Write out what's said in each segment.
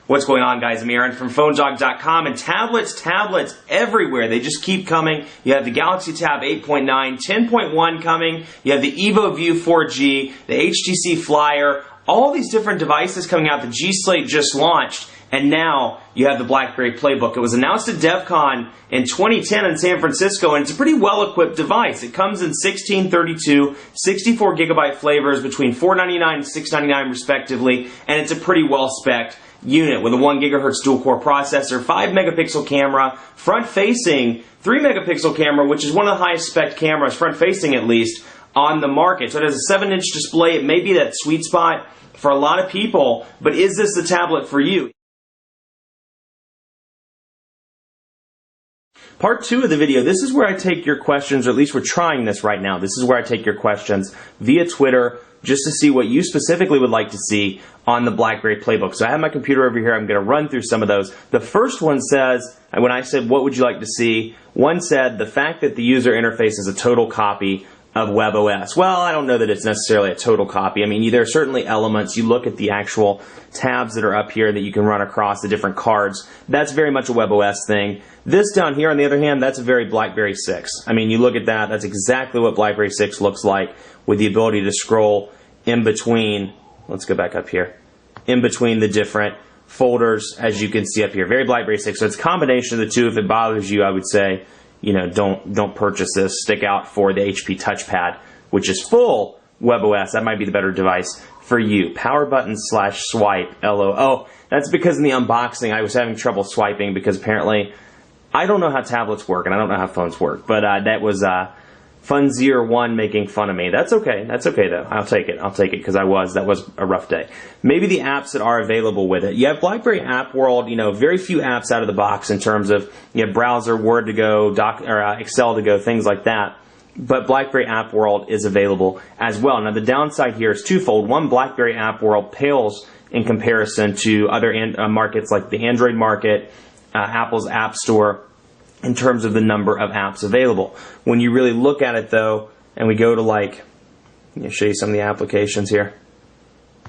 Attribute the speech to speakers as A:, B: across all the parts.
A: What's going on, guys? I'm Aaron from PhoneDog.com, and tablets everywhere. They just keep coming. You have the Galaxy Tab 8.9, 10.1 coming. You have the Evo View 4G, the HTC Flyer, all these different devices coming out. The G Slate just launched, and now you have the BlackBerry PlayBook. It was announced at DEF CON in 2010 in San Francisco, and it's a pretty well-equipped device. It comes in 16, 32, 64 gigabyte flavors between $499 and $699 respectively, and it's a pretty well-spec'd unit with a 1 gigahertz dual-core processor, 5 megapixel camera, front-facing 3 megapixel camera, which is one of the highest spec cameras, front-facing at least, on the market. So it has a 7-inch display. It may be that sweet spot for a lot of people, but is this the tablet for you? Part 2 of the video, this is where I take your questions, or at least we're trying this right now. This is where I take your questions via Twitter just to see what you specifically would like to see on the BlackBerry PlayBook. So I have my computer over here. I'm going to run through some of those. The first one says, when I said, what would you like to see? One said, the fact that the user interface is a total copy of WebOS. Well, I don't know that it's necessarily a total copy. I mean, there are certainly elements. You look at the actual tabs that are up here that you can run across the different cards. That's very much a WebOS thing. This down here, on the other hand, that's a very BlackBerry 6. I mean, you look at that, that's exactly what BlackBerry 6 looks like, with the ability to scroll in between, let's go back up here, in between the different folders, as you can see up here. Very BlackBerry 6. So it's a combination of the two. If it bothers you, I would say, don't purchase this. Stick out for the HP touchpad, which is full WebOS. That might be the better device for you. Power button / swipe, LO. Oh, that's because in the unboxing I was having trouble swiping because apparently I don't know how tablets work and I don't know how phones work. But that was Funzier1 making fun of me. That's okay. That's okay though. I'll take it. I'll take it because that was a rough day. Maybe the apps that are available with it. You have BlackBerry App World. Very few apps out of the box in terms of browser, Word to go, Excel to go, things like that. But BlackBerry App World is available as well. Now the downside here is twofold. One, BlackBerry App World pales in comparison to other markets like the Android market, Apple's App Store, in terms of the number of apps available. When you really look at it though, and we go to let me show you some of the applications here.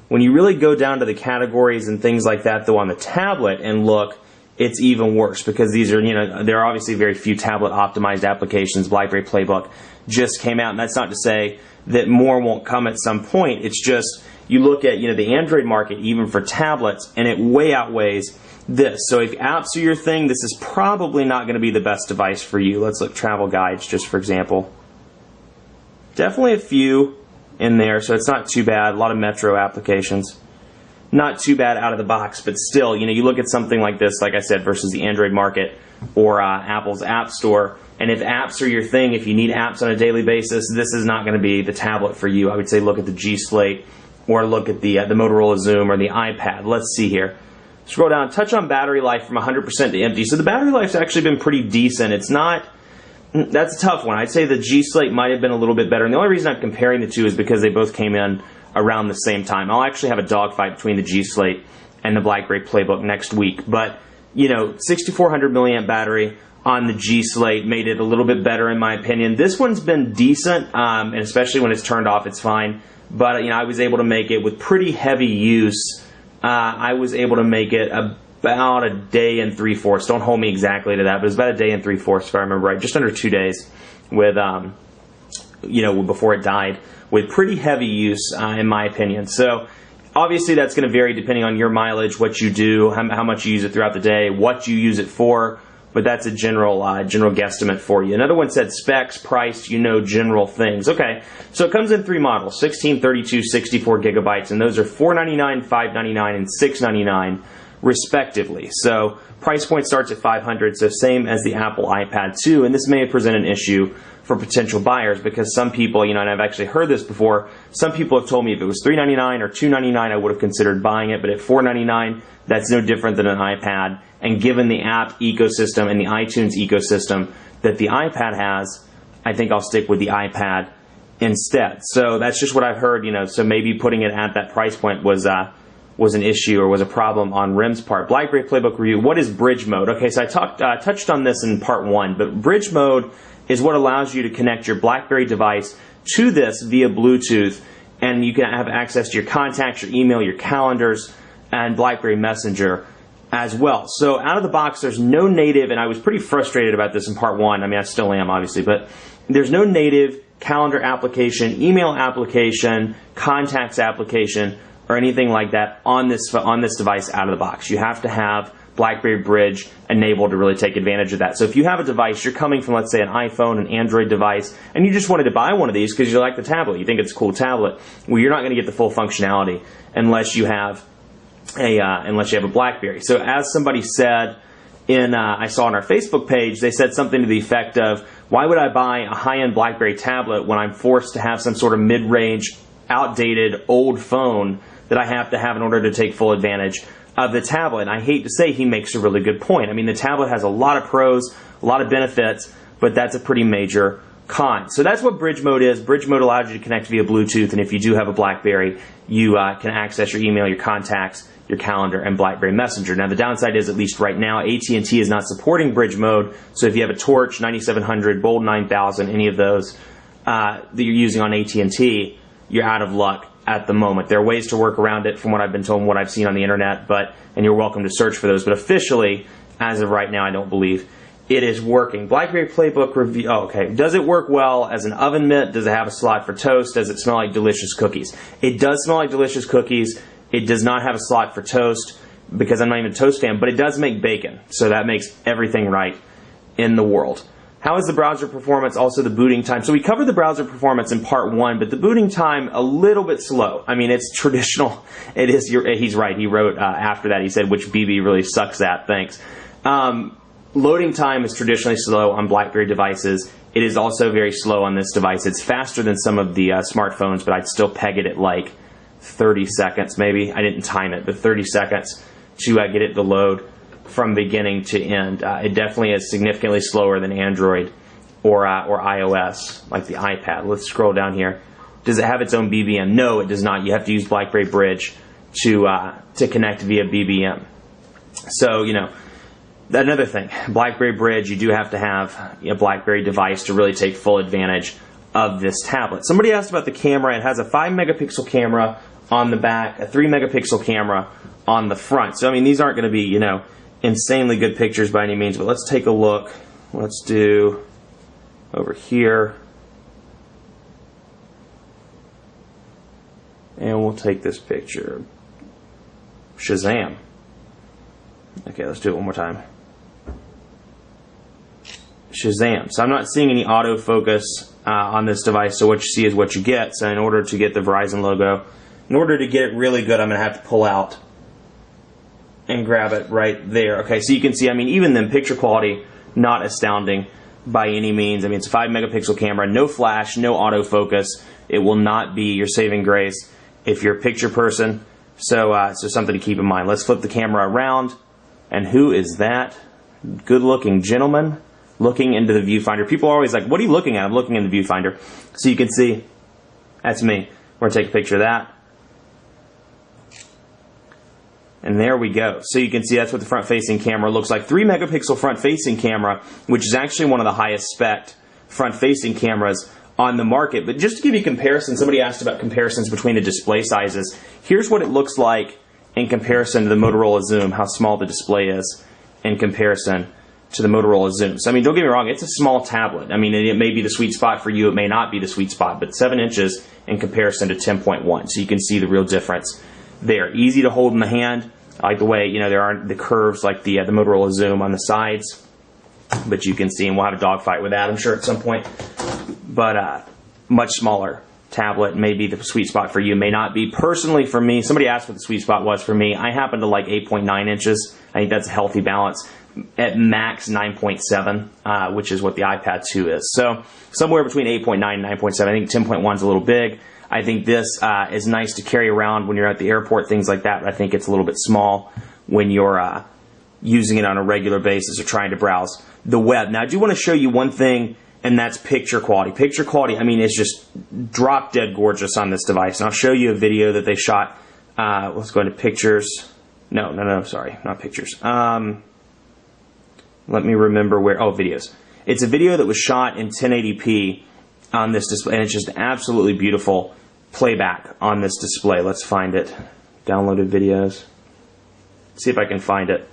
A: When you really go down to the categories and things like that though on the tablet and look, it's even worse because these are, there are obviously very few tablet optimized applications. BlackBerry PlayBook just came out, and that's not to say that more won't come at some point. It's just, you look at, the Android market even for tablets, and it way outweighs this. So if apps are your thing, this is probably not going to be the best device for you. Let's look travel guides, just for example. Definitely a few in there, so it's not too bad. A lot of Metro applications. Not too bad out of the box, but still, you look at something like this, like I said, versus the Android market or Apple's App Store, and if apps are your thing, if you need apps on a daily basis, this is not going to be the tablet for you. I would say look at the G Slate or look at the Motorola Zoom or the iPad. Let's see here. Scroll down, touch on battery life from 100% to empty. So the battery life's actually been pretty decent. It's not, that's a tough one. I'd say the G Slate might have been a little bit better. And the only reason I'm comparing the two is because they both came in around the same time. I'll actually have a dogfight between the G Slate and the BlackBerry PlayBook next week. But, 6400 milliamp battery on the G Slate made it a little bit better in my opinion. This one's been decent, and especially when it's turned off, it's fine. But, I was able to make it with pretty heavy use. I was able to make it about a day and 3/4. Don't hold me exactly to that, but it was about a day and 3/4 if I remember right. Just under 2 days with, before it died, with pretty heavy use, in my opinion. So obviously that's going to vary depending on your mileage, what you do, how much you use it throughout the day, what you use it for. But that's a general guesstimate for you. Another one said specs, price, general things. Okay, so it comes in 3 models, 16, 32, 64 gigabytes, and those are $499, $599, and $699 respectively. So price point starts at $500, so same as the Apple iPad 2, and this may present an issue for potential buyers because some people, and I've actually heard this before, some people have told me if it was $399 or $299, I would have considered buying it, but at $499, that's no different than an iPad. And given the app ecosystem and the iTunes ecosystem that the iPad has, I think I'll stick with the iPad instead. So that's just what I've heard, so maybe putting it at that price point was an issue or was a problem on RIM's part. BlackBerry PlayBook review, what is bridge mode? Okay, so I touched on this in part 1, but bridge mode is what allows you to connect your BlackBerry device to this via Bluetooth, and you can have access to your contacts, your email, your calendars, and BlackBerry Messenger as well. So out of the box, there's no native, and I was pretty frustrated about this in part 1. I mean, I still am, obviously, but there's no native calendar application, email application, contacts application, or anything like that on this device out of the box. You have to have BlackBerry Bridge enabled to really take advantage of that. So if you have a device, you're coming from, let's say, an iPhone, an Android device, and you just wanted to buy one of these because you like the tablet, you think it's a cool tablet, well, you're not going to get the full functionality unless you have a BlackBerry. So as somebody said I saw on our Facebook page, they said something to the effect of, why would I buy a high-end BlackBerry tablet when I'm forced to have some sort of mid-range, outdated, old phone that I have to have in order to take full advantage of the tablet? And I hate to say, he makes a really good point. I mean, the tablet has a lot of pros, a lot of benefits, but that's a pretty major con. So that's what Bridge Mode is. Bridge Mode allows you to connect via Bluetooth, and if you do have a BlackBerry, you can access your email, your contacts, your calendar, and BlackBerry Messenger. Now, the downside is, at least right now, AT&T is not supporting Bridge Mode, so if you have a Torch, 9700, Bold 9000, any of those that you're using on AT&T, you're out of luck at the moment. There are ways to work around it from what I've been told and what I've seen on the internet, and you're welcome to search for those, but officially, as of right now, I don't believe it is working. BlackBerry PlayBook review. Oh, okay. Does it work well as an oven mitt? Does it have a slot for toast? Does it smell like delicious cookies? It does smell like delicious cookies. It does not have a slot for toast because I'm not even a toast fan, but it does make bacon, so that makes everything right in the world. How is the browser performance? Also the booting time. So we covered the browser performance in part 1, but the booting time a little bit slow. I mean, it's traditional. It is. He's right. He wrote after that. He said, "Which BB really sucks at." Thanks. Loading time is traditionally slow on BlackBerry devices. It is also very slow on this device. It's faster than some of the smartphones, but I'd still peg it at like 30 seconds maybe. I didn't time it, but 30 seconds to get it to load from beginning to end. It definitely is significantly slower than Android or iOS, like the iPad. Let's scroll down here. Does it have its own BBM? No, it does not. You have to use BlackBerry Bridge to connect via BBM. So, you know, another thing, BlackBerry Bridge, you do have to have a BlackBerry device to really take full advantage of this tablet. Somebody asked about the camera. It has a 5-megapixel camera on the back, a 3-megapixel camera on the front. So, I mean, these aren't going to be, you know, insanely good pictures by any means, but let's take a look. Let's do over here. And we'll take this picture. Shazam. Okay, let's do it one more time. Shazam. So I'm not seeing any autofocus on this device, so what you see is what you get. So in order to get the Verizon logo, in order to get it really good, I'm going to have to pull out and grab it right there. Okay, so you can see, I mean, even then, picture quality, not astounding by any means. I mean, it's a 5-megapixel camera, no flash, no autofocus. It will not be your saving grace if you're a picture person. So something to keep in mind. Let's flip the camera around. And who is that good-looking gentleman looking into the viewfinder? People are always like, what are you looking at? I'm looking in the viewfinder. So you can see, that's me. We're going to take a picture of that. And there we go. So you can see that's what the front-facing camera looks like. 3-megapixel front-facing camera, which is actually one of the highest spec front-facing cameras on the market. But just to give you a comparison, somebody asked about comparisons between the display sizes. Here's what it looks like in comparison to the Motorola Zoom, how small the display is in comparison to the Motorola Zoom. So, I mean, don't get me wrong, it's a small tablet. I mean, it may be the sweet spot for you, it may not be the sweet spot, but 7 inches in comparison to 10.1. So you can see the real difference there. Easy to hold in the hand. I like the way, you know, there aren't the curves like the Motorola Zoom on the sides, but you can see, and we'll have a dogfight with that, I'm sure, at some point. But much smaller tablet may be the sweet spot for you, may not be. Personally, for me, somebody asked what the sweet spot was for me. I happen to like 8.9 inches. I think that's a healthy balance. At max 9.7, which is what the iPad 2 is. So somewhere between 8.9 and 9.7. I think 10.1 is a little big. I think this is nice to carry around when you're at the airport, things like that. But I think it's a little bit small when you're using it on a regular basis or trying to browse the web. Now, I do want to show you one thing, and that's picture quality. Picture quality, I mean, is just drop-dead gorgeous on this device. And I'll show you a video that they shot. Let's go into pictures. No, sorry, not pictures. Let me remember where. Oh, videos. It's a video that was shot in 1080p on this display, and it's just absolutely beautiful playback on this display. Let's find it. Downloaded videos. See if I can find it.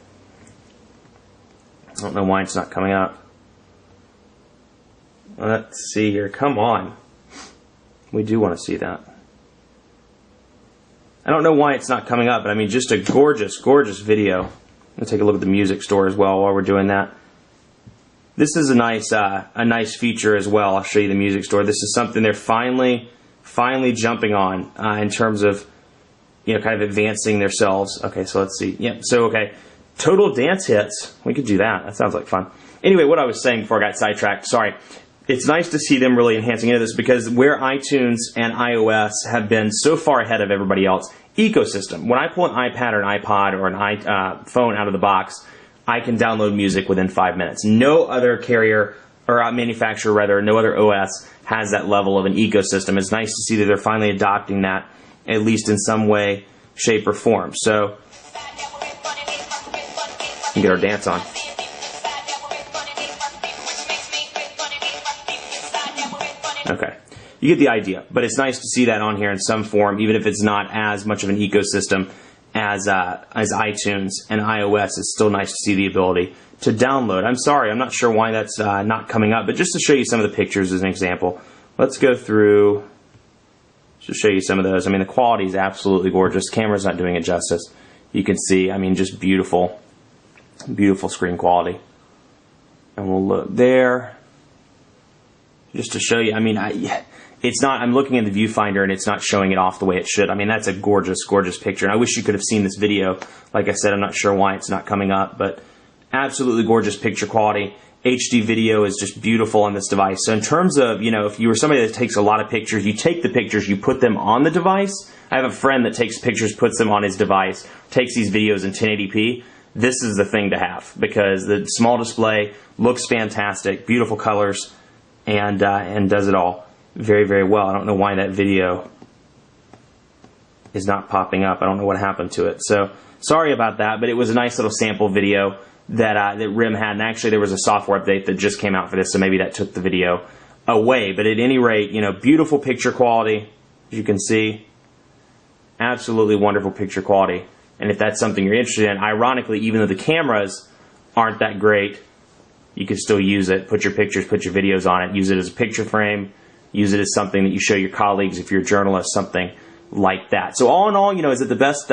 A: I don't know why it's not coming up. Let's see here. Come on. We do want to see that. I don't know why it's not coming up, but I mean, just a gorgeous, gorgeous video. Let's take a look at the music store as well while we're doing that. This is a nice feature as well. I'll show you the music store. This is something they're finally jumping on in terms of, you know, kind of advancing themselves. Okay, so let's see. Yeah, so okay, total dance hits. We could do that. That sounds like fun. Anyway, what I was saying before I got sidetracked. Sorry. It's nice to see them really enhancing into this, because where iTunes and iOS have been so far ahead of everybody else, ecosystem. When I pull an iPad or an iPod or an phone out of the box, I can download music within 5 minutes. No other carrier, or manufacturer rather, no other OS has that level of an ecosystem. It's nice to see that they're finally adopting that, at least in some way, shape, or form. So, we can get our dance on. Okay, you get the idea, but it's nice to see that on here in some form, even if it's not as much of an ecosystem as iTunes and iOS. It's still nice to see the ability to download. I'm sorry, I'm not sure why that's not coming up, but just to show you some of the pictures as an example, let's go through to show you some of those. I mean, the quality is absolutely gorgeous. The camera's not doing it justice. You can see, I mean, just beautiful, beautiful screen quality. And we'll look there. Just to show you, I mean, it's not, I'm looking at the viewfinder and it's not showing it off the way it should. I mean, that's a gorgeous, gorgeous picture. And I wish you could have seen this video. Like I said, I'm not sure why it's not coming up, but absolutely gorgeous picture quality. HD video is just beautiful on this device. So in terms of, you know, if you were somebody that takes a lot of pictures, you take the pictures, you put them on the device. I have a friend that takes pictures, puts them on his device, takes these videos in 1080p. This is the thing to have, because the small display looks fantastic, beautiful colors, and does it all very, very well. I don't know why that video is not popping up. I don't know what happened to it. So sorry about that, but it was a nice little sample video that RIM had, and actually there was a software update that just came out for this, so maybe that took the video away. But at any rate, you know, beautiful picture quality, as you can see, absolutely wonderful picture quality. And if that's something you're interested in, ironically, even though the cameras aren't that great, you can still use it, put your pictures, put your videos on it, use it as a picture frame, use it as something that you show your colleagues if you're a journalist, something like that. So all in all, you know, is it the best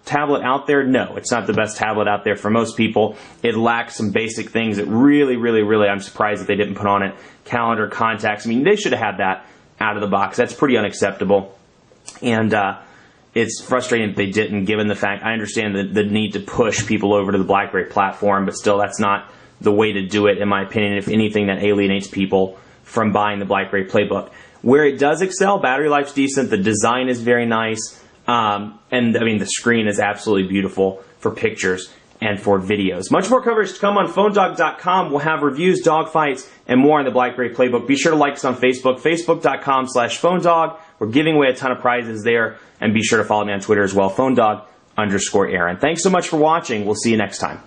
A: tablet out there? No, it's not the best tablet out there for most people. It lacks some basic things that really, really, really, I'm surprised that they didn't put on it. Calendar, contacts, I mean, they should have had that out of the box. That's pretty unacceptable. And it's frustrating that they didn't, given the fact, I understand the need to push people over to the BlackBerry platform, but still that's not the way to do it, in my opinion. If anything, that alienates people from buying the BlackBerry PlayBook. Where it does excel, battery life's decent, the design is very nice, and I mean the screen is absolutely beautiful for pictures and for videos. Much more coverage to come on PhoneDog.com. We'll have reviews, dogfights, and more on the BlackBerry PlayBook. Be sure to like us on Facebook, Facebook.com/PhoneDog. We're giving away a ton of prizes there, and be sure to follow me on Twitter as well, PhoneDog_Aaron. Thanks so much for watching. We'll see you next time.